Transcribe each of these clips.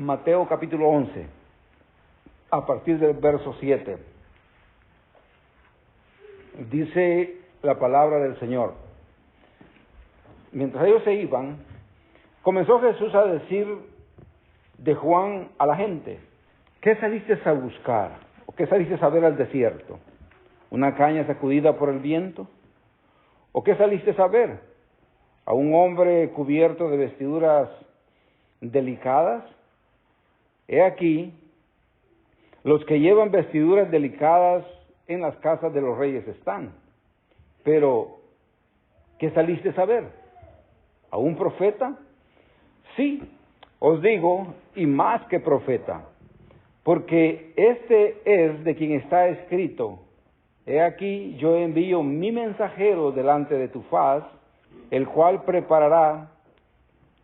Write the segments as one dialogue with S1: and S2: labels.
S1: Mateo capítulo 11, a partir del verso 7. Dice la palabra del Señor: mientras ellos se iban, comenzó Jesús a decir de Juan a la gente: ¿qué saliste a buscar? ¿O qué saliste a ver al desierto? ¿Una caña sacudida por el viento? ¿O qué saliste a ver? ¿A un hombre cubierto de vestiduras delicadas? He aquí, los que llevan vestiduras delicadas en las casas de los reyes están. Pero, ¿qué saliste a ver? ¿A un profeta? Sí, os digo, y más que profeta, porque este es de quien está escrito: he aquí, yo envío mi mensajero delante de tu faz, el cual preparará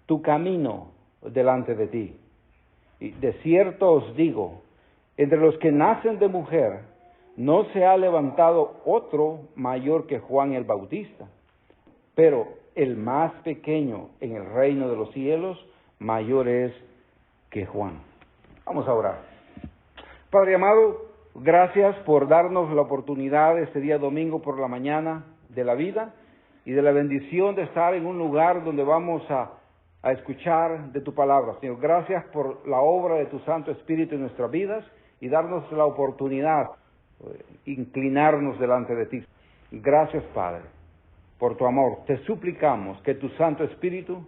S1: tu camino delante de ti. Y de cierto os digo, entre los que nacen de mujer, no se ha levantado otro mayor que Juan el Bautista, pero el más pequeño en el reino de los cielos, mayor es que Juan. Vamos a orar. Padre amado, gracias por darnos la oportunidad este día domingo por la mañana de la vida y de la bendición de estar en un lugar donde vamos a escuchar de tu palabra. Señor, gracias por la obra de tu Santo Espíritu en nuestras vidas y darnos la oportunidad de inclinarnos delante de ti. Gracias, Padre, por tu amor. Te suplicamos que tu Santo Espíritu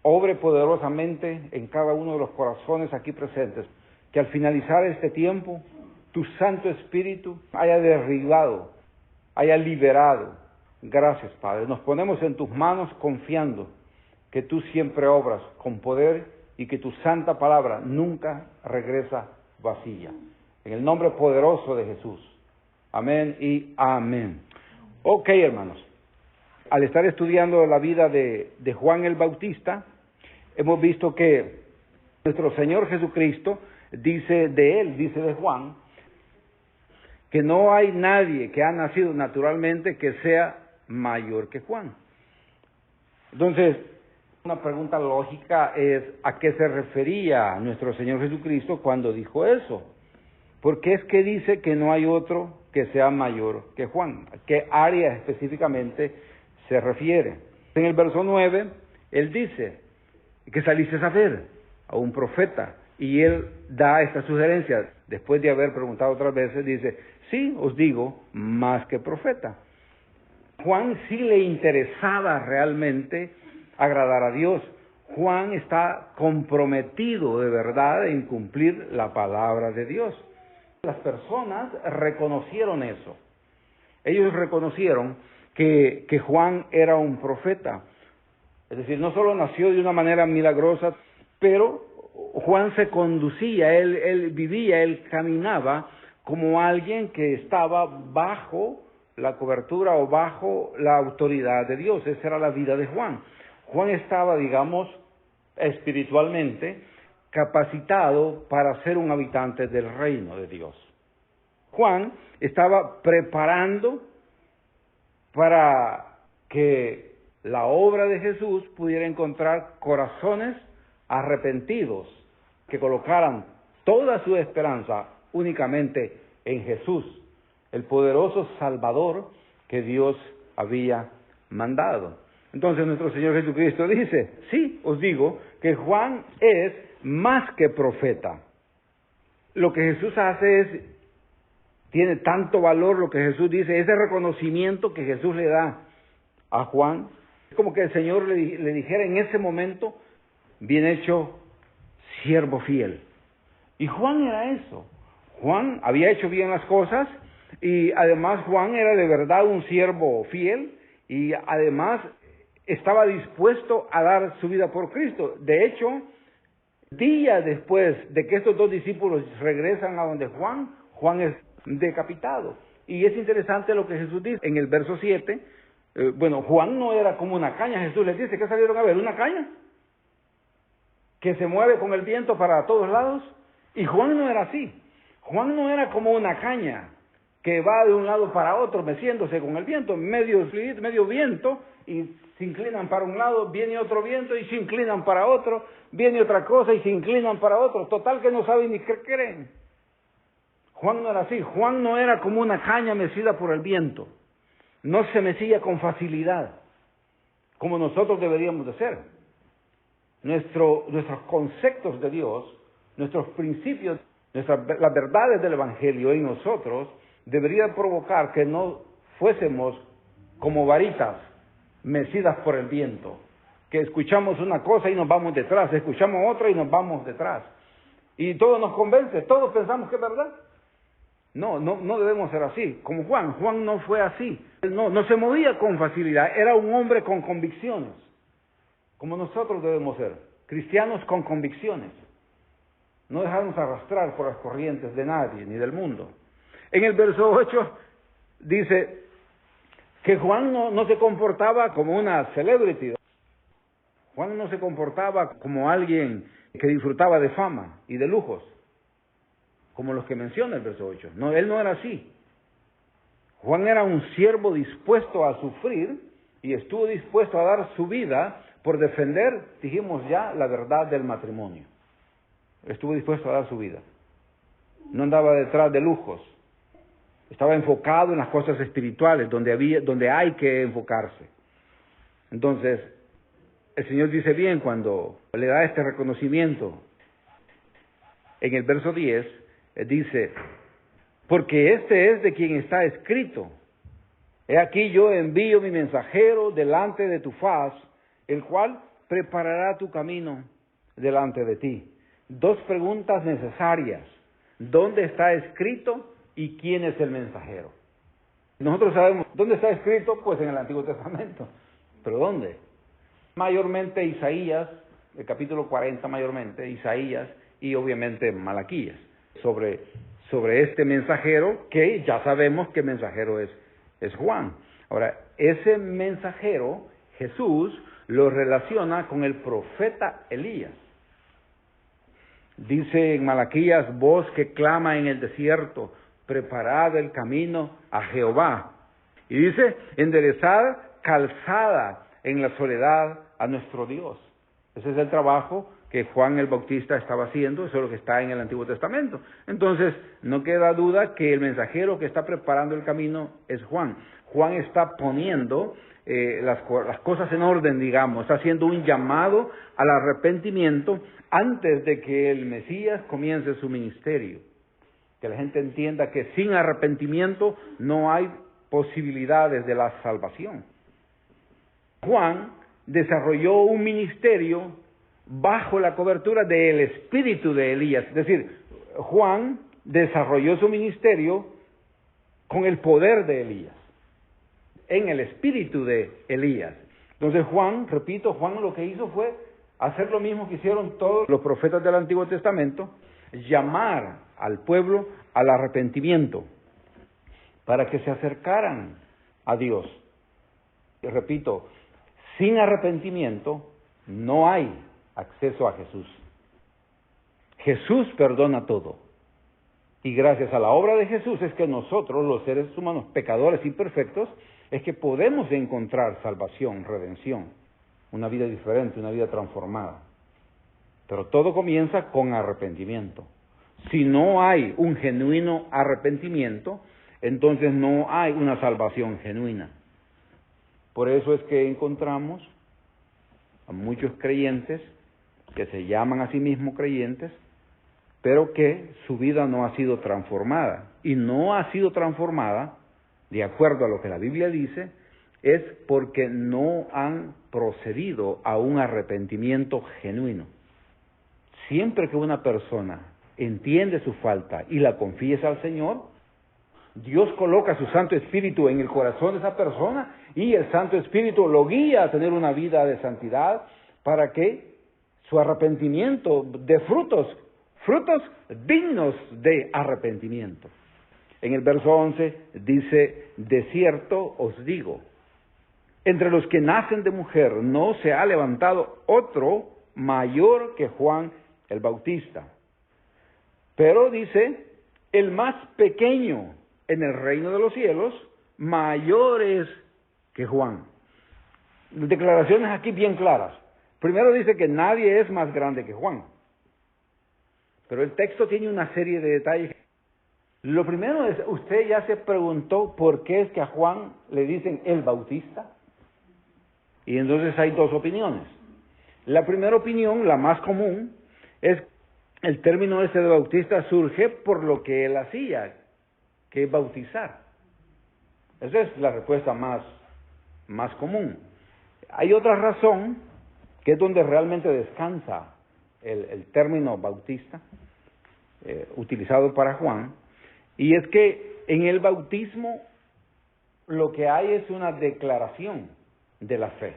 S1: obre poderosamente en cada uno de los corazones aquí presentes, que al finalizar este tiempo, tu Santo Espíritu haya derribado, haya liberado. Gracias, Padre. Nos ponemos en tus manos confiando que tú siempre obras con poder y que tu santa palabra nunca regresa vacía. En el nombre poderoso de Jesús. Amén y amén. Ok, hermanos. Al estar estudiando la vida de Juan el Bautista, hemos visto que nuestro Señor Jesucristo dice de Juan, que no hay nadie que ha nacido naturalmente que sea mayor que Juan. Entonces, una pregunta lógica es: ¿a qué se refería nuestro Señor Jesucristo cuando dijo eso? ¿Por qué es que dice que no hay otro que sea mayor que Juan? ¿A qué área específicamente se refiere? En el verso 9, Él dice: ¿qué saliste a ver? A un profeta. Y Él da esta sugerencia, después de haber preguntado otras veces, dice: sí, os digo, más que profeta. Juan sí le interesaba realmente agradar a Dios. Juan está comprometido de verdad en cumplir la palabra de Dios. Las personas reconocieron eso. Ellos reconocieron que Juan era un profeta. Es decir, no solo nació de una manera milagrosa, pero Juan se conducía, él vivía, él caminaba como alguien que estaba bajo la cobertura o bajo la autoridad de Dios. Esa era la vida de Juan. Juan estaba, digamos, espiritualmente capacitado para ser un habitante del reino de Dios. Juan estaba preparando para que la obra de Jesús pudiera encontrar corazones arrepentidos, que colocaran toda su esperanza únicamente en Jesús, el poderoso Salvador que Dios había mandado. Entonces nuestro Señor Jesucristo dice: sí, os digo que Juan es más que profeta. Lo que Jesús hace tiene tanto valor lo que Jesús dice, ese reconocimiento que Jesús le da a Juan, es como que el Señor le dijera en ese momento: bien hecho, siervo fiel. Y Juan era eso. Juan había hecho bien las cosas y además Juan era de verdad un siervo fiel y además estaba dispuesto a dar su vida por Cristo. De hecho, días después de que estos dos discípulos regresan a donde Juan es decapitado. Y es interesante lo que Jesús dice en el verso 7. Juan no era como una caña. Jesús les dice: ¿qué salieron a ver? ¿Una caña que se mueve con el viento para todos lados? Y Juan no era así. Juan no era como una caña que va de un lado para otro meciéndose con el viento, medio viento, y se inclinan para un lado, viene otro viento y se inclinan para otro, viene otra cosa y se inclinan para otro. Total que no saben ni qué creen. Juan no era así. Juan no era como una caña mecida por el viento. No se mecía con facilidad, como nosotros deberíamos de ser. Nuestros conceptos de Dios, nuestros principios, las verdades del Evangelio en nosotros deberían provocar que no fuésemos como varitas mecidas por el viento, que escuchamos una cosa y nos vamos detrás, escuchamos otra y nos vamos detrás. Y todo nos convence, todos pensamos que es verdad. No debemos ser así. Como Juan. Juan no fue así. Él no se movía con facilidad. Era un hombre con convicciones. Como nosotros debemos ser. Cristianos con convicciones. No dejarnos arrastrar por las corrientes de nadie, ni del mundo. En el verso 8 dice que Juan no se comportaba como una celebrity. Juan no se comportaba como alguien que disfrutaba de fama y de lujos, como los que menciona el verso 8. No, él no era así. Juan era un siervo dispuesto a sufrir y estuvo dispuesto a dar su vida por defender, dijimos ya, la verdad del matrimonio. Estuvo dispuesto a dar su vida. No andaba detrás de lujos. Estaba enfocado en las cosas espirituales, donde hay que enfocarse. Entonces, el Señor dice bien cuando le da este reconocimiento. En el verso 10, dice, porque este es de quien está escrito. He aquí yo envío mi mensajero delante de tu faz, el cual preparará tu camino delante de ti. Dos preguntas necesarias. ¿Dónde está escrito y quién es el mensajero? Nosotros sabemos dónde está escrito, pues en el Antiguo Testamento. ¿Pero dónde? Mayormente Isaías, el capítulo 40 mayormente, Isaías y obviamente Malaquías. Sobre este mensajero, que ya sabemos que mensajero es Juan. Ahora, ese mensajero, Jesús, lo relaciona con el profeta Elías. Dice en Malaquías, voz que clama en el desierto, preparad el camino a Jehová. Y dice, enderezad calzada en la soledad a nuestro Dios. Ese es el trabajo que Juan el Bautista estaba haciendo, eso es lo que está en el Antiguo Testamento. Entonces, no queda duda que el mensajero que está preparando el camino es Juan. Juan está poniendo las cosas en orden, digamos, está haciendo un llamado al arrepentimiento antes de que el Mesías comience su ministerio. Que la gente entienda que sin arrepentimiento no hay posibilidades de la salvación. Juan desarrolló un ministerio bajo la cobertura del espíritu de Elías. Es decir, Juan desarrolló su ministerio con el poder de Elías, en el espíritu de Elías. Entonces Juan lo que hizo fue hacer lo mismo que hicieron todos los profetas del Antiguo Testamento, llamar al pueblo al arrepentimiento, para que se acercaran a Dios. Y repito, sin arrepentimiento no hay acceso a Jesús. Jesús perdona todo. Y gracias a la obra de Jesús es que nosotros, los seres humanos pecadores imperfectos, es que podemos encontrar salvación, redención, una vida diferente, una vida transformada. Pero todo comienza con arrepentimiento. Si no hay un genuino arrepentimiento, entonces no hay una salvación genuina. Por eso es que encontramos a muchos creyentes que se llaman a sí mismos creyentes, pero que su vida no ha sido transformada. Y no ha sido transformada, de acuerdo a lo que la Biblia dice, es porque no han procedido a un arrepentimiento genuino. Siempre que una persona entiende su falta y la confiesa al Señor, Dios coloca su Santo Espíritu en el corazón de esa persona y el Santo Espíritu lo guía a tener una vida de santidad para que su arrepentimiento dé frutos dignos de arrepentimiento. En el verso 11 dice, de cierto os digo, entre los que nacen de mujer no se ha levantado otro mayor que Juan el Bautista. Pero dice, el más pequeño en el reino de los cielos, mayor es que Juan. declaraciones aquí bien claras. Primero dice que nadie es más grande que Juan. Pero el texto tiene una serie de detalles. Lo primero es, usted ya se preguntó por qué es que a Juan le dicen el Bautista. Y entonces hay dos opiniones. La primera opinión, la más común, es el término ese de bautista surge por lo que él hacía, que es bautizar. Esa es la respuesta más común. Hay otra razón, que es donde realmente descansa el término bautista, utilizado para Juan, y es que en el bautismo lo que hay es una declaración de la fe.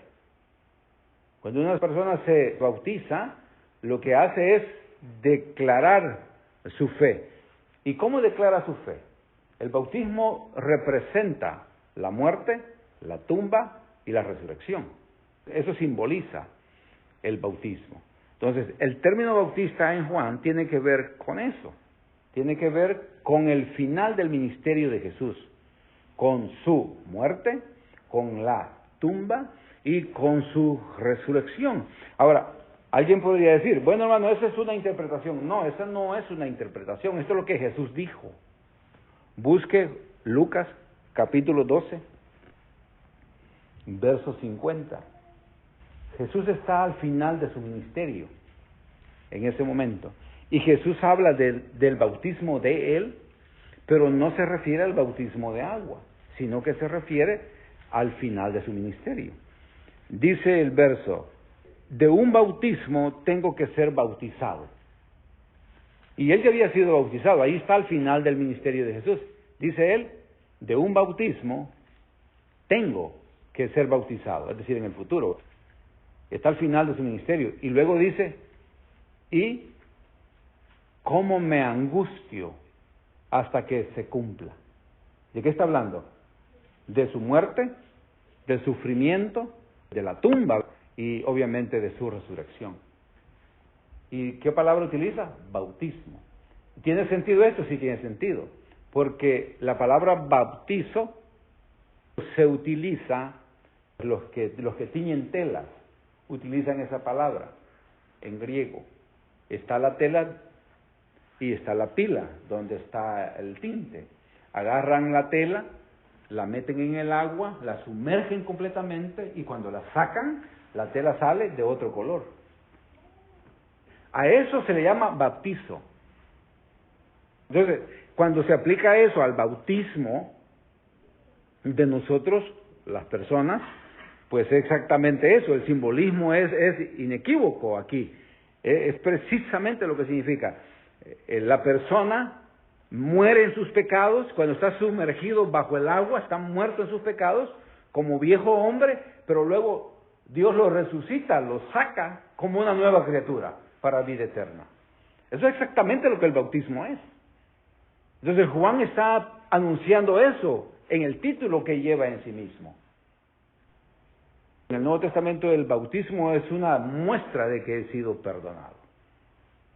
S1: Cuando una persona se bautiza, lo que hace es declarar su fe. ¿Y cómo declara su fe? El bautismo representa la muerte, la tumba y la resurrección. Eso simboliza el bautismo. Entonces, el término bautista en Juan tiene que ver con eso. Tiene que ver con el final del ministerio de Jesús, con su muerte, con la tumba y con su resurrección. Ahora, alguien podría decir, bueno hermano, esa es una interpretación. No, esa no es una interpretación, esto es lo que Jesús dijo. Busque Lucas capítulo 12, verso 50. Jesús está al final de su ministerio, en ese momento. Y Jesús habla del bautismo de Él, pero no se refiere al bautismo de agua, sino que se refiere al final de su ministerio. Dice el verso, de un bautismo tengo que ser bautizado. Y Él ya había sido bautizado, ahí está al final del ministerio de Jesús. Dice Él, de un bautismo tengo que ser bautizado, es decir, en el futuro. Está al final de su ministerio. Y luego dice, y cómo me angustio hasta que se cumpla. ¿De qué está hablando? De su muerte, del sufrimiento, de la tumba y obviamente de su resurrección. ¿Y qué palabra utiliza? Bautismo. ¿Tiene sentido esto? Sí tiene sentido. Porque la palabra bautizo se utiliza, los que tiñen telas utilizan esa palabra en griego. Está la tela y está la pila, donde está el tinte. Agarran la tela, la meten en el agua, la sumergen completamente y cuando la sacan, la tela sale de otro color. A eso se le llama bautizo. Entonces, cuando se aplica eso al bautismo de nosotros, las personas, pues es exactamente eso. El simbolismo es inequívoco aquí. Es precisamente lo que significa. La persona muere en sus pecados, cuando está sumergido bajo el agua, está muerto en sus pecados, como viejo hombre, pero luego Dios lo resucita, lo saca como una nueva criatura para vida eterna. Eso es exactamente lo que el bautismo es. Entonces Juan está anunciando eso en el título que lleva en sí mismo. En el Nuevo Testamento el bautismo es una muestra de que he sido perdonado.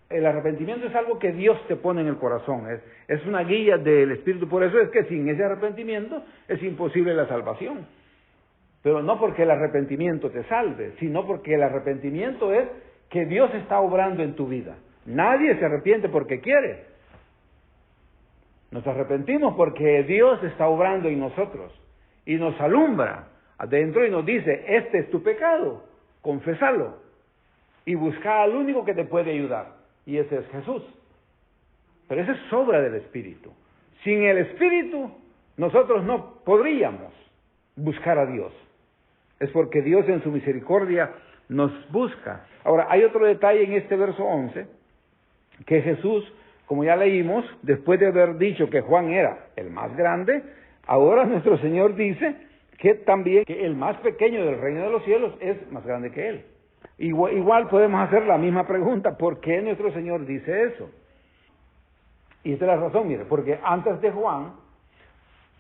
S1: El arrepentimiento es algo que Dios te pone en el corazón, es una guía del Espíritu. Por eso es que sin ese arrepentimiento es imposible la salvación. Pero no porque el arrepentimiento te salve, sino porque el arrepentimiento es que Dios está obrando en tu vida. Nadie se arrepiente porque quiere. Nos arrepentimos porque Dios está obrando en nosotros y nos alumbra adentro y nos dice, este es tu pecado, confésalo y busca al único que te puede ayudar, y ese es Jesús. Pero esa es obra del Espíritu. Sin el Espíritu nosotros no podríamos buscar a Dios. Es porque Dios en su misericordia nos busca. Ahora, hay otro detalle en este verso 11, que Jesús, como ya leímos, después de haber dicho que Juan era el más grande, ahora nuestro Señor dice que también que el más pequeño del reino de los cielos es más grande que él. Igual podemos hacer la misma pregunta, ¿por qué nuestro Señor dice eso? Y esta es la razón, mire, porque antes de Juan,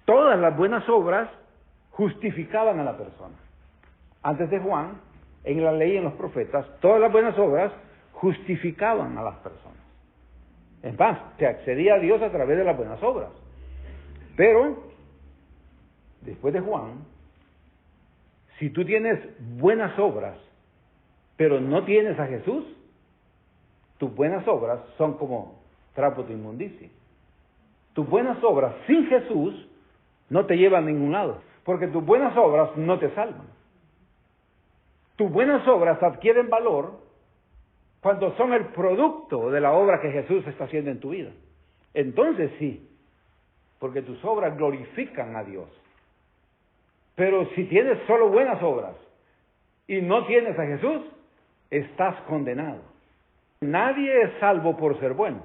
S1: todas las buenas obras justificaban a la persona. Antes de Juan, en la ley y en los profetas, todas las buenas obras justificaban a las personas. Es más, se accedía a Dios a través de las buenas obras. Pero, después de Juan, Si tú tienes buenas obras, pero no tienes a Jesús, tus buenas obras son como trapo de inmundicia. Tus buenas obras sin Jesús no te llevan a ningún lado, porque tus buenas obras no te salvan. Tus buenas obras adquieren valor cuando son el producto de la obra que Jesús está haciendo en tu vida. Entonces sí, porque tus obras glorifican a Dios. Pero si tienes solo buenas obras y no tienes a Jesús, estás condenado. Nadie es salvo por ser bueno.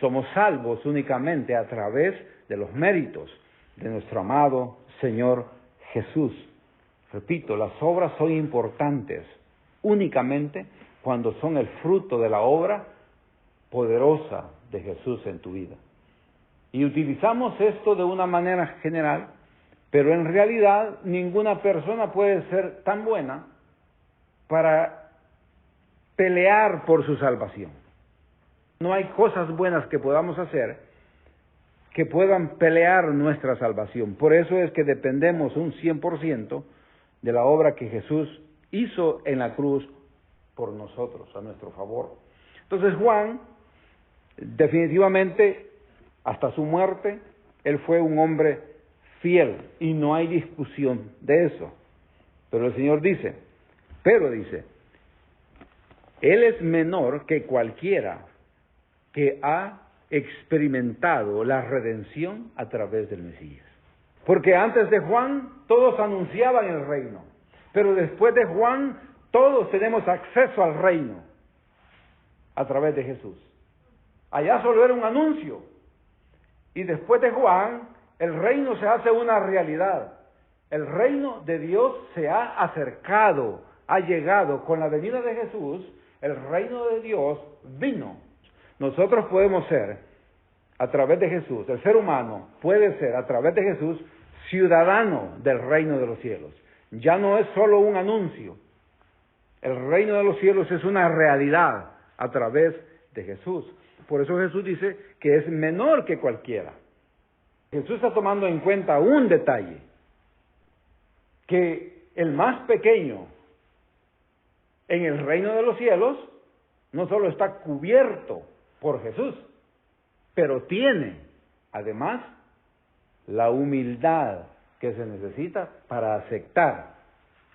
S1: Somos salvos únicamente a través de los méritos de nuestro amado Señor Jesús. Repito, las obras son importantes únicamente cuando son el fruto de la obra poderosa de Jesús en tu vida. Y utilizamos esto de una manera general, pero en realidad ninguna persona puede ser tan buena para pelear por su salvación. No hay cosas buenas que podamos hacer que puedan pelear nuestra salvación. Por eso es que dependemos un 100% de la obra que Jesús hizo en la cruz por nosotros, a nuestro favor. Entonces Juan, definitivamente, hasta su muerte, él fue un hombre fiel y no hay discusión de eso. Pero el Señor dice, él es menor que cualquiera que ha experimentado la redención a través del Mesías. Porque antes de Juan todos anunciaban el reino, pero después de Juan todos tenemos acceso al reino a través de Jesús. Allá solo era un anuncio, y después de Juan el reino se hace una realidad. El reino de Dios se ha acercado, ha llegado. Con la venida de Jesús, el reino de Dios vino. Nosotros podemos ser, a través de Jesús, el ser humano puede ser, a través de Jesús, ciudadano del reino de los cielos. Ya no es solo un anuncio. El reino de los cielos es una realidad a través de Jesús. Por eso Jesús dice que es menor que cualquiera. Jesús está tomando en cuenta un detalle, que el más pequeño en el reino de los cielos no solo está cubierto por Jesús, pero tiene, además, la humildad que se necesita para aceptar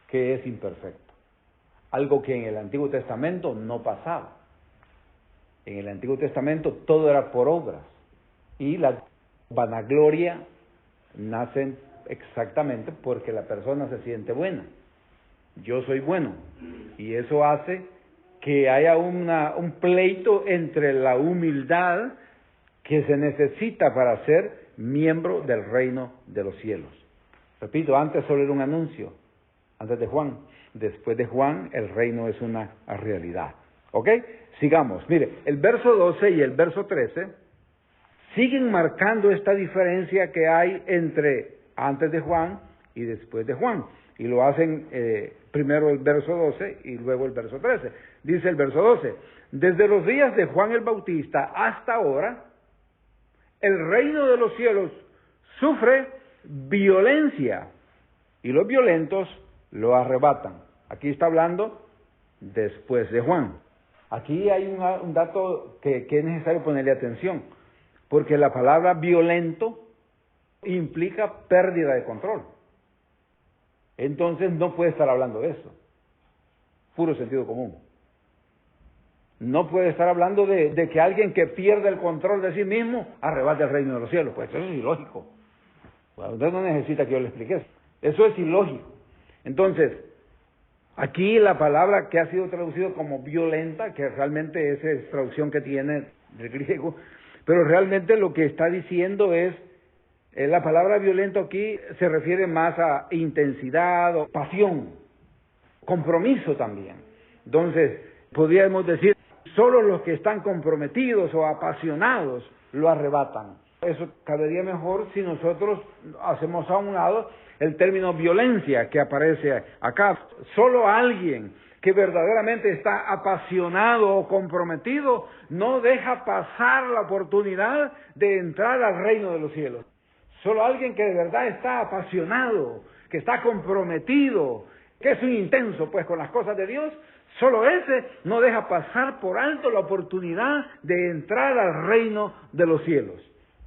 S1: que es imperfecto. Algo que en el Antiguo Testamento no pasaba. En el Antiguo Testamento todo era por obras. Y la vanagloria nace exactamente porque la persona se siente buena. Yo soy bueno. Y eso hace que haya un pleito entre la humildad que se necesita para ser miembro del reino de los cielos. Repito, antes solo era un anuncio, antes de Juan. Después de Juan, el reino es una realidad. ¿Ok? Sigamos. Mire, el verso 12 y el verso 13 siguen marcando esta diferencia que hay entre antes de Juan y después de Juan. Y lo hacen primero el verso 12 y luego el verso 13. Dice el verso 12, desde los días de Juan el Bautista hasta ahora, el reino de los cielos sufre violencia y los violentos lo arrebatan. Aquí está hablando después de Juan. Aquí hay un dato que es necesario ponerle atención, porque la palabra violento implica pérdida de control. Entonces no puede estar hablando de eso. Puro sentido común. No puede estar hablando de que alguien que pierde el control de sí mismo arrebate el reino de los cielos. Pues eso es ilógico. Bueno, usted no necesita que yo le explique eso. Eso es ilógico. Entonces, aquí la palabra que ha sido traducido como violenta, que realmente esa es traducción que tiene del griego, pero realmente lo que está diciendo es, la palabra violento aquí se refiere más a intensidad o pasión, compromiso también. Entonces, podríamos decir, solo los que están comprometidos o apasionados lo arrebatan. Eso cabería mejor si nosotros hacemos a un lado el término violencia que aparece acá. Solo alguien que verdaderamente está apasionado o comprometido no deja pasar la oportunidad de entrar al reino de los cielos. Solo alguien que de verdad está apasionado, que está comprometido, que es un intenso pues con las cosas de Dios, solo ese no deja pasar por alto la oportunidad de entrar al reino de los cielos.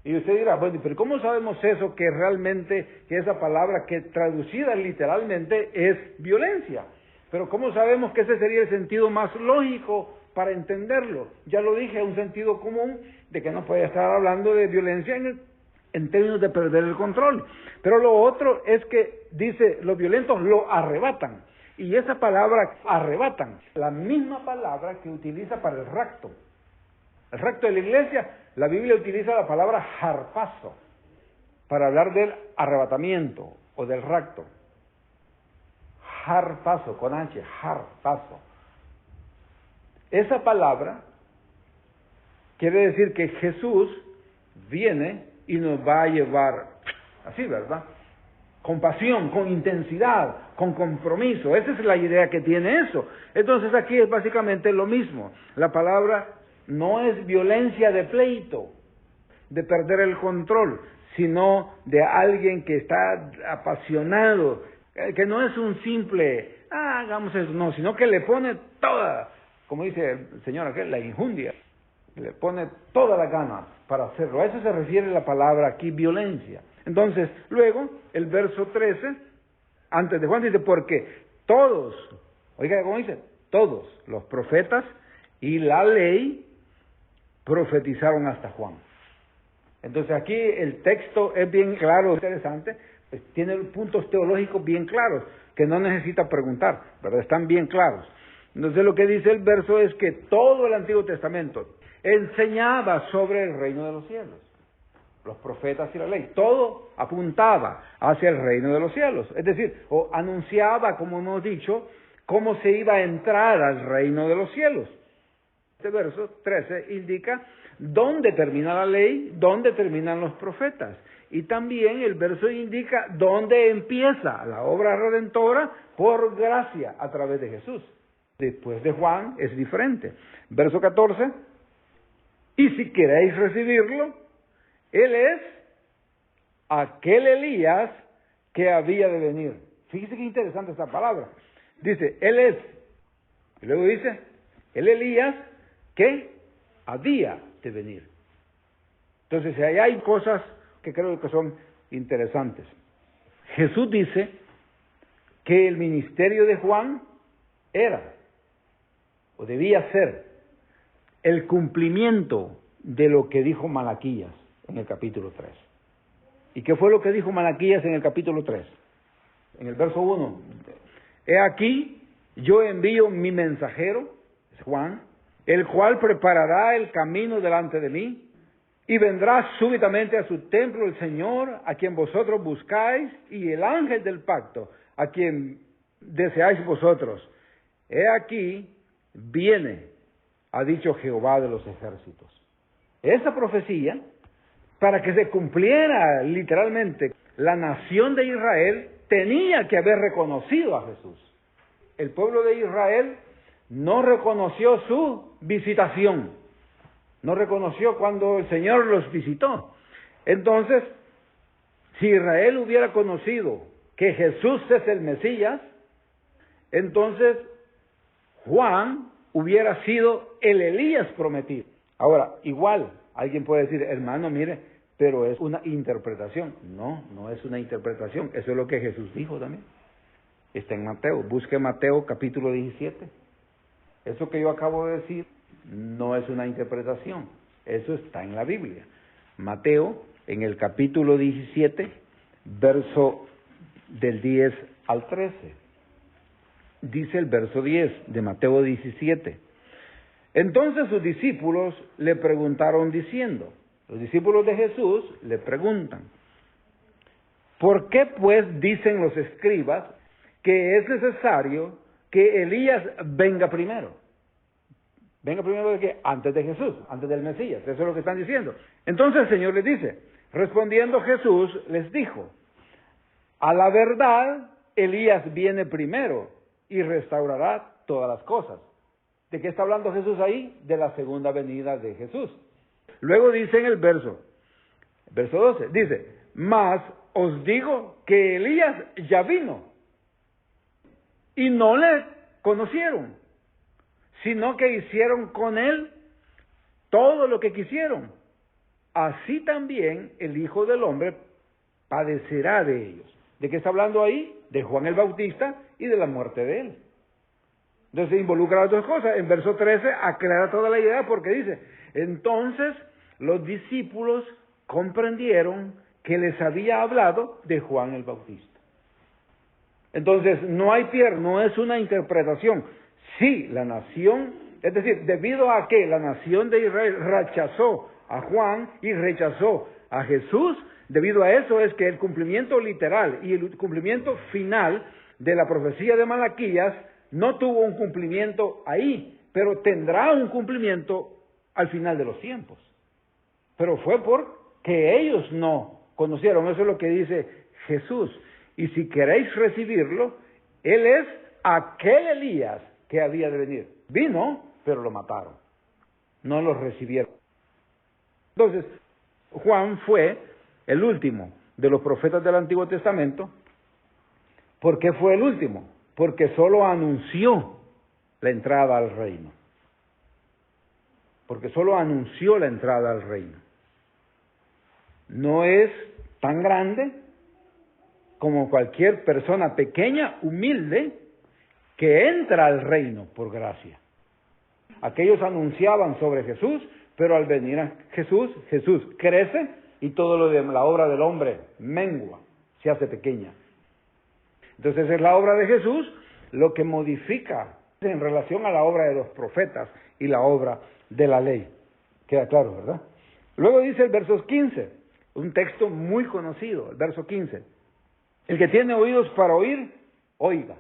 S1: Y usted dirá, bueno, pero ¿cómo sabemos eso que realmente, que esa palabra que traducida literalmente es violencia? Pero ¿cómo sabemos que ese sería el sentido más lógico para entenderlo? Ya lo dije, un sentido común de que no puede estar hablando de violencia en términos de perder el control. Pero lo otro es que dice, los violentos lo arrebatan. Y esa palabra, arrebatan, la misma palabra que utiliza para el rapto. El rapto de la iglesia, la Biblia utiliza la palabra harpazo para hablar del arrebatamiento o del rapto. Harpazo, con H, harpazo. Esa palabra quiere decir que Jesús viene y nos va a llevar, así, ¿verdad? Con pasión, con intensidad, con compromiso. Esa es la idea que tiene eso. Entonces aquí es básicamente lo mismo. La palabra no es violencia de pleito, de perder el control, sino de alguien que está apasionado, que no es un simple, hagamos eso, no, sino que le pone toda, como dice el señor aquel, la injundia, le pone toda la gana para hacerlo. A eso se refiere la palabra aquí, violencia. Entonces, luego, el verso 13, antes de Juan, dice, porque todos, oiga, ¿cómo dice? Todos los profetas y la ley profetizaron hasta Juan. Entonces aquí el texto es bien claro, interesante, pues tiene puntos teológicos bien claros, que no necesita preguntar, ¿verdad? Están bien claros. Entonces lo que dice el verso es que todo el Antiguo Testamento enseñaba sobre el reino de los cielos. Los profetas y la ley, todo apuntaba hacia el reino de los cielos. Es decir, o anunciaba, como hemos dicho, cómo se iba a entrar al reino de los cielos. Este verso 13 indica dónde termina la ley, dónde terminan los profetas. Y también el verso indica dónde empieza la obra redentora por gracia a través de Jesús. Después de Juan es diferente. Verso 14, y si queréis recibirlo, Él es aquel Elías que había de venir. Fíjese qué interesante esta palabra. Dice, Él es. Y luego dice, el Elías que había de venir. Entonces, ahí hay cosas que creo que son interesantes. Jesús dice que el ministerio de Juan era, o debía ser, el cumplimiento de lo que dijo Malaquías en el capítulo 3. ¿Y qué fue lo que dijo Malaquías en el capítulo 3? En el verso 1. He aquí, yo envío mi mensajero, Juan, el cual preparará el camino delante de mí, y vendrá súbitamente a su templo el Señor, a quien vosotros buscáis, y el ángel del pacto, a quien deseáis vosotros. He aquí, viene, ha dicho Jehová de los ejércitos. Esa profecía, para que se cumpliera literalmente, la nación de Israel tenía que haber reconocido a Jesús. El pueblo de Israel no reconoció su visitación, no reconoció cuando el Señor los visitó. Entonces, si Israel hubiera conocido que Jesús es el Mesías, entonces Juan hubiera sido el Elías prometido. Ahora, igual, alguien puede decir, hermano, mire, pero es una interpretación. No, no es una interpretación, eso es lo que Jesús dijo también. Está en Mateo, busque Mateo capítulo 17. Eso que yo acabo de decir no es una interpretación, eso está en la Biblia. Mateo, en el capítulo 17, verso del 10 al 13. Dice el verso 10 de Mateo 17. Entonces sus discípulos le preguntaron diciendo, los discípulos de Jesús le preguntan, ¿por qué pues dicen los escribas que es necesario que Elías venga primero? Venga primero de qué? Antes de Jesús, antes del Mesías. Eso es lo que están diciendo. Entonces el Señor les dice, respondiendo Jesús les dijo, a la verdad Elías viene primero y restaurará todas las cosas. ¿De qué está hablando Jesús ahí? De la segunda venida de Jesús. Luego dice en el verso 12, dice, Mas os digo que Elías ya vino y no le conocieron, sino que hicieron con él todo lo que quisieron. Así también el Hijo del Hombre padecerá de ellos. ¿De qué está hablando ahí? De Juan el Bautista y de la muerte de él. Entonces involucra las dos cosas. En verso 13 aclara toda la idea porque dice, entonces los discípulos comprendieron que les había hablado de Juan el Bautista. Entonces no hay pierde, no es una interpretación. Sí, la nación, es decir, debido a que la nación de Israel rechazó a Juan y rechazó a Jesús, debido a eso es que el cumplimiento literal y el cumplimiento final de la profecía de Malaquías no tuvo un cumplimiento ahí, pero tendrá un cumplimiento al final de los tiempos. Pero fue porque ellos no conocieron, eso es lo que dice Jesús. Y si queréis recibirlo, Él es aquel Elías que había de venir. Vino, pero lo mataron. No lo recibieron. Entonces, Juan fue el último de los profetas del Antiguo Testamento. ¿Por qué fue el último? Porque solo anunció la entrada al reino. Porque solo anunció la entrada al reino. No es tan grande como cualquier persona pequeña, humilde, que entra al reino por gracia. Aquellos anunciaban sobre Jesús, pero al venir a Jesús, Jesús crece y todo lo de la obra del hombre mengua, se hace pequeña. Entonces es la obra de Jesús lo que modifica en relación a la obra de los profetas y la obra de la ley. Queda claro, ¿verdad? Luego dice el verso 15, un texto muy conocido, el verso 15. El que tiene oídos para oír, oiga.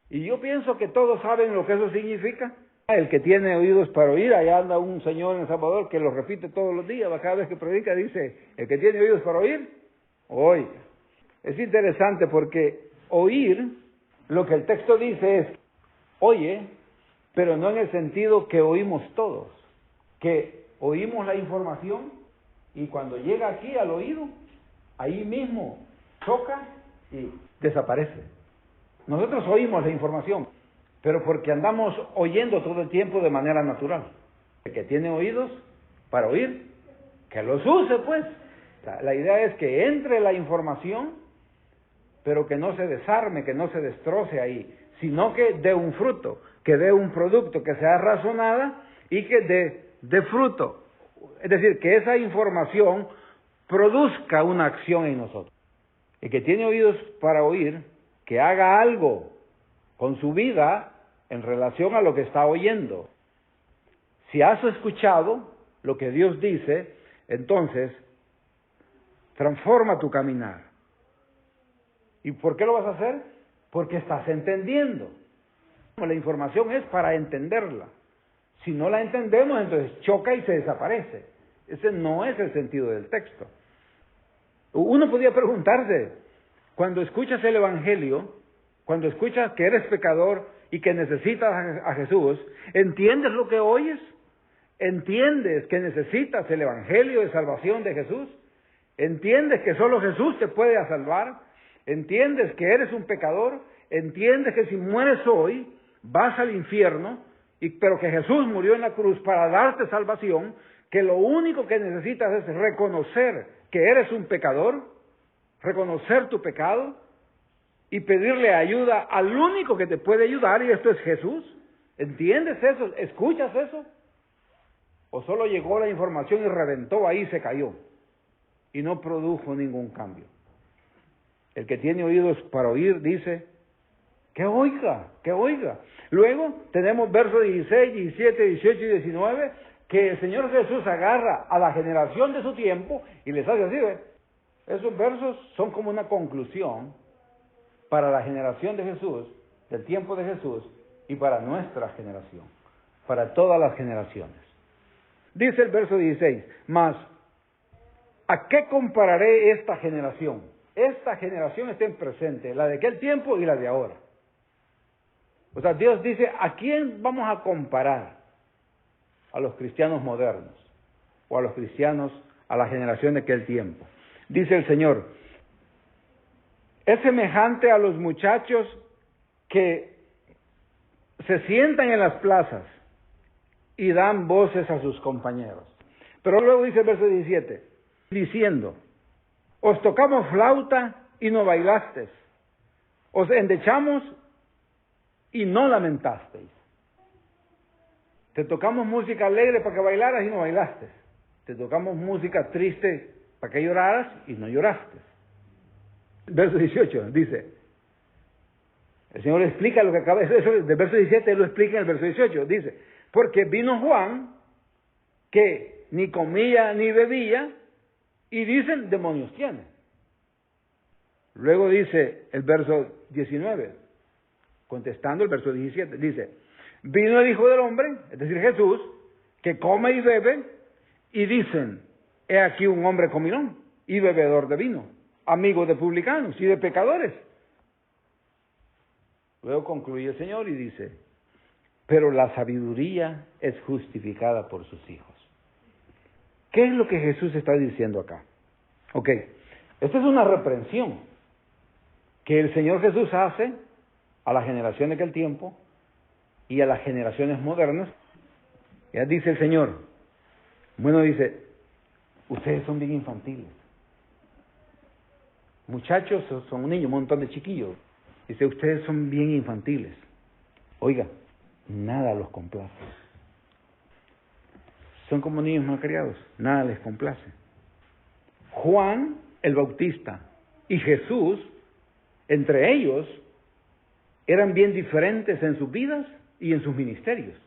S1: Y yo pienso que todos saben lo que eso significa. El que tiene oídos para oír, allá anda un señor en El Salvador que lo repite todos los días, cada vez que predica dice, el que tiene oídos para oír, oiga. Es interesante porque oír, lo que el texto dice es, oye, pero no en el sentido que oímos todos, que oímos la información y cuando llega aquí al oído, ahí mismo choca y desaparece. Nosotros oímos la información, pero porque andamos oyendo todo el tiempo de manera natural. El que tiene oídos para oír, que los use pues. La idea es que entre la información, pero que no se desarme, que no se destroce ahí, sino que dé un fruto, que dé un producto, que sea razonada y que dé fruto. Es decir, que esa información produzca una acción en nosotros. El que tiene oídos para oír, que haga algo con su vida en relación a lo que está oyendo. Si has escuchado lo que Dios dice, entonces transforma tu caminar. ¿Y por qué lo vas a hacer? Porque estás entendiendo. La información es para entenderla. Si no la entendemos, entonces choca y se desaparece. Ese no es el sentido del texto. Uno podría preguntarse, cuando escuchas el Evangelio, cuando escuchas que eres pecador y que necesitas a Jesús, ¿entiendes lo que oyes? ¿Entiendes que necesitas el Evangelio de salvación de Jesús? ¿Entiendes que solo Jesús te puede salvar? ¿Entiendes que eres un pecador? ¿Entiendes que si mueres hoy, vas al infierno, pero que Jesús murió en la cruz para darte salvación, que lo único que necesitas es reconocer que eres un pecador, reconocer tu pecado y pedirle ayuda al único que te puede ayudar, y esto es Jesús? ¿Entiendes eso? ¿Escuchas eso? ¿O solo llegó la información y reventó ahí y se cayó y no produjo ningún cambio? El que tiene oídos para oír dice, que oiga, que oiga. Luego tenemos versos 16, 17, 18 y 19, que el Señor Jesús agarra a la generación de su tiempo y les hace así, ¿ve? Esos versos son como una conclusión para la generación de Jesús, del tiempo de Jesús, y para nuestra generación, para todas las generaciones. Dice el verso 16, mas, ¿a qué compararé esta generación? Esta generación está en presente, la de aquel tiempo y la de ahora. O sea, Dios dice, ¿a quién vamos a comparar? A los cristianos modernos, o a los cristianos, a la generación de aquel tiempo. Dice el Señor, es semejante a los muchachos que se sientan en las plazas y dan voces a sus compañeros. Pero luego dice el verso 17, diciendo, os tocamos flauta y no bailasteis, os endechamos y no lamentasteis. Te tocamos música alegre para que bailaras y no bailaste. Te tocamos música triste para que lloraras y no lloraste. Verso 18 dice, el Señor explica lo que acaba de decir, del verso 17 Él lo explica en el verso 18, dice, porque vino Juan, que ni comía ni bebía, y dicen, demonios tiene. Luego dice el verso 19, contestando el verso 17, dice, vino el Hijo del Hombre, es decir, Jesús, que come y bebe, y dicen, he aquí un hombre comilón y bebedor de vino, amigo de publicanos y de pecadores. Luego concluye el Señor y dice, pero la sabiduría es justificada por sus hijos. ¿Qué es lo que Jesús está diciendo acá? Ok, esta es una reprensión que el Señor Jesús hace a las generaciones de aquel tiempo y a las generaciones modernas. Ya dice el Señor, bueno, dice, ustedes son bien infantiles. Muchachos, son niños, un montón de chiquillos. Dice, ustedes son bien infantiles. Oiga, nada los complace. Son como niños malcriados, nada les complace. Juan el Bautista y Jesús, entre ellos, eran bien diferentes en sus vidas y en sus ministerios.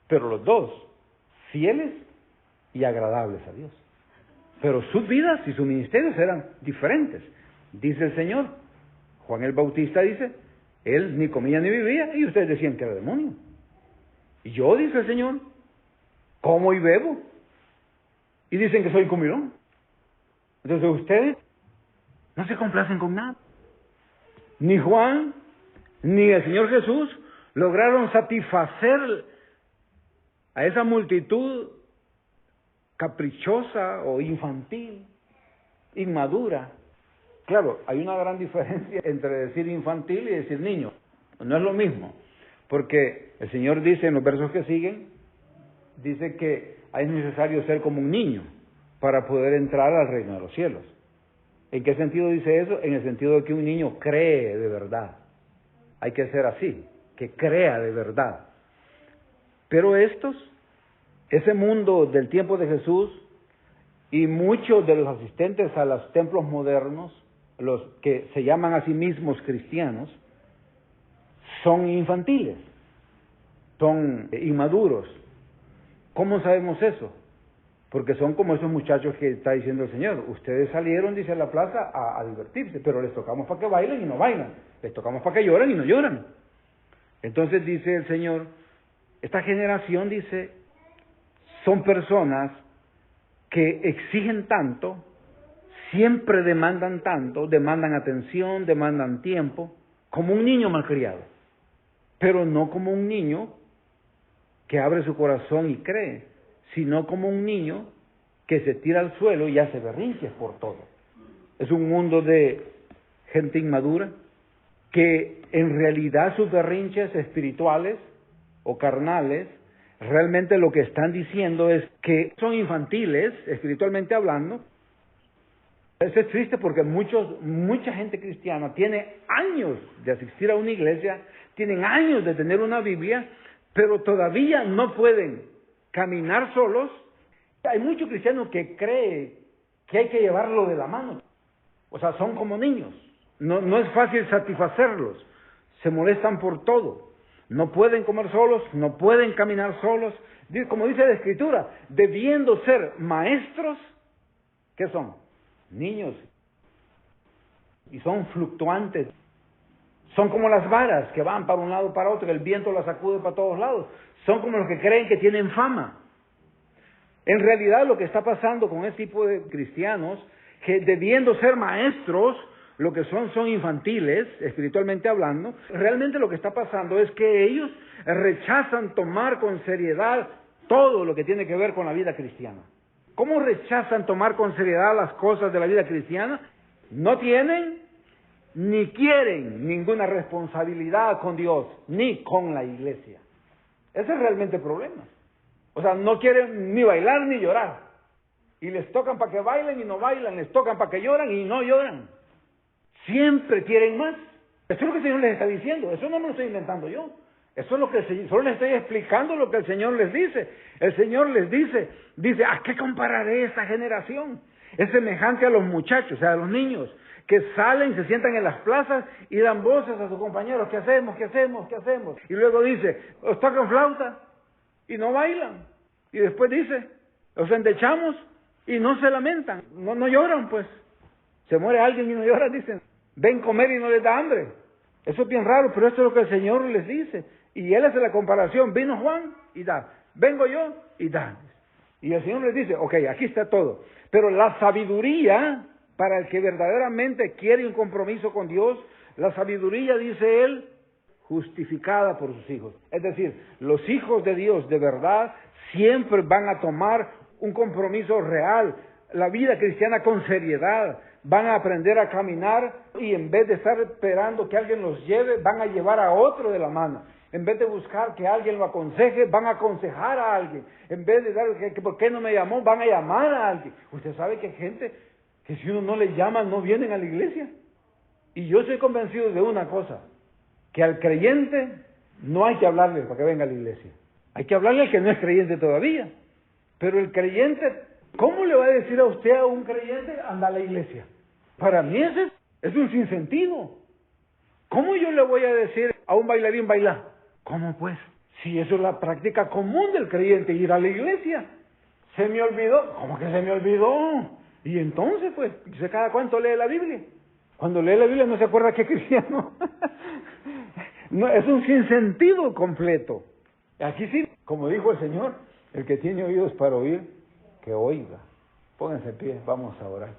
S1: Pero los dos, fieles y agradables a Dios. Pero sus vidas y sus ministerios eran diferentes. Dice el Señor, Juan el Bautista dice, él ni comía ni vivía, y ustedes decían que era demonio. Y yo, dice el Señor, como y bebo, y dicen que soy comilón. Entonces ustedes no se complacen con nada. Ni Juan, ni el Señor Jesús lograron satisfacer a esa multitud caprichosa o infantil, inmadura. Claro, hay una gran diferencia entre decir infantil y decir niño. No es lo mismo, porque el Señor dice en los versos que siguen, dice que es necesario ser como un niño para poder entrar al reino de los cielos. ¿En qué sentido dice eso? En el sentido de que un niño cree de verdad. Hay que ser así, que crea de verdad. Pero ese mundo del tiempo de Jesús y muchos de los asistentes a los templos modernos, los que se llaman a sí mismos cristianos, son infantiles, son inmaduros. ¿Cómo sabemos eso? Porque son como esos muchachos que está diciendo el Señor. Ustedes salieron, dice, a la plaza a divertirse, pero les tocamos para que bailen y no bailan. Les tocamos para que lloren y no lloran. Entonces dice el Señor, esta generación, dice, son personas que exigen tanto, siempre demandan tanto, demandan atención, demandan tiempo, como un niño malcriado, pero no como un niño que abre su corazón y cree, sino como un niño que se tira al suelo y hace berrinches por todo. Es un mundo de gente inmadura que en realidad sus berrinches espirituales o carnales realmente lo que están diciendo es que son infantiles, espiritualmente hablando. Eso es triste porque mucha gente cristiana tiene años de asistir a una iglesia, tienen años de tener una Biblia, pero todavía no pueden caminar solos. Hay muchos cristianos que creen que hay que llevarlo de la mano. O sea, son como niños. No es fácil satisfacerlos. Se molestan por todo. No pueden comer solos, no pueden caminar solos. Como dice la Escritura, debiendo ser maestros, ¿qué son? Niños. Y son fluctuantes. Son como las varas que van para un lado para otro, que el viento las sacude para todos lados. Son como los que creen que tienen fama. En realidad lo que está pasando con este tipo de cristianos, que debiendo ser maestros, lo que son infantiles, espiritualmente hablando, realmente lo que está pasando es que ellos rechazan tomar con seriedad todo lo que tiene que ver con la vida cristiana. ¿Cómo rechazan tomar con seriedad las cosas de la vida cristiana? No tienen ni quieren ninguna responsabilidad con Dios, ni con la iglesia. Ese es realmente el problema. O sea, no quieren ni bailar ni llorar. Y les tocan para que bailen y no bailan, les tocan para que lloran y no lloran. Siempre quieren más. Eso es lo que el Señor les está diciendo, eso no me lo estoy inventando yo. Eso es lo que el Señor, solo les estoy explicando lo que el Señor les dice. El Señor les dice, ¿a qué compararé esta generación? Es semejante a los muchachos, o sea, a los niños, que salen, se sientan en las plazas y dan voces a sus compañeros, ¿qué hacemos? ¿Qué hacemos? ¿Qué hacemos? Y luego dice, os tocan flauta y no bailan. Y después dice, os endechamos y no se lamentan, no lloran pues. Se muere alguien y no lloran, dicen, ven comer y no les da hambre. Eso es bien raro, pero esto es lo que el Señor les dice. Y Él hace la comparación, vino Juan y da, vengo yo y da. Y el Señor les dice, ok, aquí está todo. Pero la sabiduría, para el que verdaderamente quiere un compromiso con Dios, la sabiduría, dice Él, justificada por sus hijos. Es decir, los hijos de Dios de verdad siempre van a tomar un compromiso real, la vida cristiana con seriedad, van a aprender a caminar y en vez de estar esperando que alguien los lleve, van a llevar a otro de la mano. En vez de buscar que alguien lo aconseje, van a aconsejar a alguien. En vez de dar que ¿por qué no me llamó? Van a llamar a alguien. Usted sabe que hay gente que si uno no le llama, no vienen a la iglesia. Y yo soy convencido de una cosa, que al creyente no hay que hablarle para que venga a la iglesia. Hay que hablarle al que no es creyente todavía. Pero el creyente, ¿cómo le va a decir a usted a un creyente, anda a la iglesia? Para mí ese es un sinsentido. ¿Cómo yo le voy a decir a un bailarín bailar? ¿Cómo pues? Si eso es la práctica común del creyente, ir a la iglesia. ¿Se me olvidó? ¿Cómo que se me olvidó? Y entonces pues, ¿sé cada cuánto lee la Biblia? Cuando lee la Biblia no se acuerda que es cristiano. No, es un sinsentido completo. Aquí sí, como dijo el Señor, el que tiene oídos para oír, que oiga. Pónganse en pie, vamos a orar.